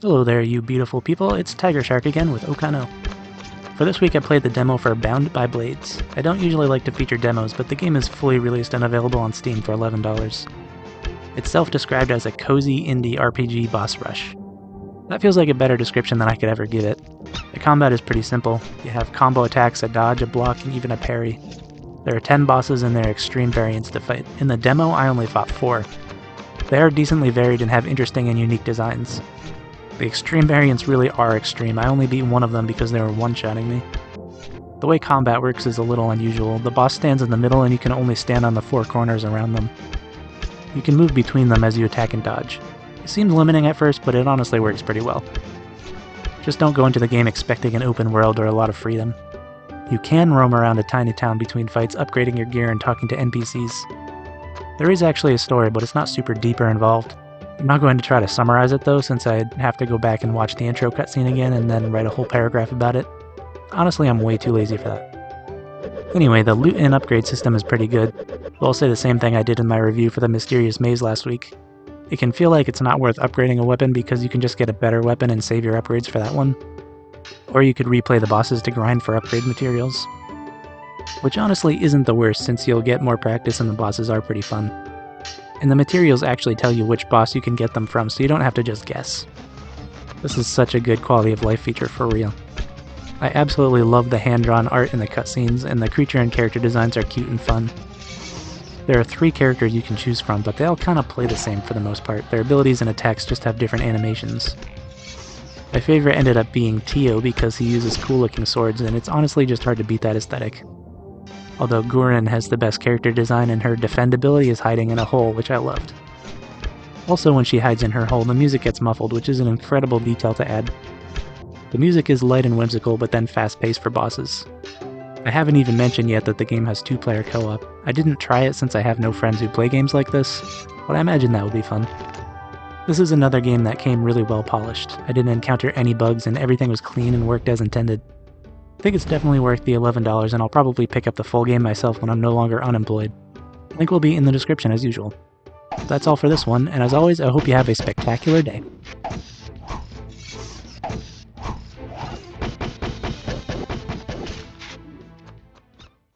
Hello there, you beautiful people. It's TigerShark again with Okano. For this week I played the demo for Bound by Blades. I don't usually like to feature demos, but the game is fully released and available on Steam for $11. It's self-described as a cozy indie RPG boss rush. That feels like a better description than I could ever give it. The combat is pretty simple. You have combo attacks, a dodge, a block, and even a parry. There are 10 bosses and their extreme variants to fight. In the demo, I only fought 4. They are decently varied and have interesting and unique designs. The extreme variants really are extreme. I only beat one of them because they were one-shotting me. The way combat works is a little unusual. The boss stands in the middle and you can only stand on the 4 corners around them. You can move between them as you attack and dodge. It seems limiting at first, but it honestly works pretty well. Just don't go into the game expecting an open world or a lot of freedom. You can roam around a tiny town between fights, upgrading your gear and talking to NPCs. There is actually a story, but it's not super deep or involved. I'm not going to try to summarize it though, since I'd have to go back and watch the intro cutscene again and then write a whole paragraph about it. Honestly, I'm way too lazy for that. Anyway, the loot and upgrade system is pretty good. I'll say the same thing I did in my review for the Mysterious Maze last week. It can feel like it's not worth upgrading a weapon because you can just get a better weapon and save your upgrades for that one. Or you could replay the bosses to grind for upgrade materials. Which honestly isn't the worst, since you'll get more practice and the bosses are pretty fun. And the materials actually tell you which boss you can get them from, so you don't have to just guess. This is such a good quality of life feature for real. I absolutely love the hand-drawn art in the cutscenes, and the creature and character designs are cute and fun. There are 3 characters you can choose from, but they all kind of play the same for the most part. Their abilities and attacks just have different animations. My favorite ended up being Tio because he uses cool-looking swords, and it's honestly just hard to beat that aesthetic. Although Gurren has the best character design and her defendability is hiding in a hole, which I loved. Also, when she hides in her hole, the music gets muffled, which is an incredible detail to add. The music is light and whimsical, but then fast-paced for bosses. I haven't even mentioned yet that the game has 2-player co-op. I didn't try it since I have no friends who play games like this, but I imagine that would be fun. This is another game that came really well polished. I didn't encounter any bugs and everything was clean and worked as intended. I think it's definitely worth the $11, and I'll probably pick up the full game myself when I'm no longer unemployed. Link will be in the description as usual. That's all for this one, and as always, I hope you have a spectacular day.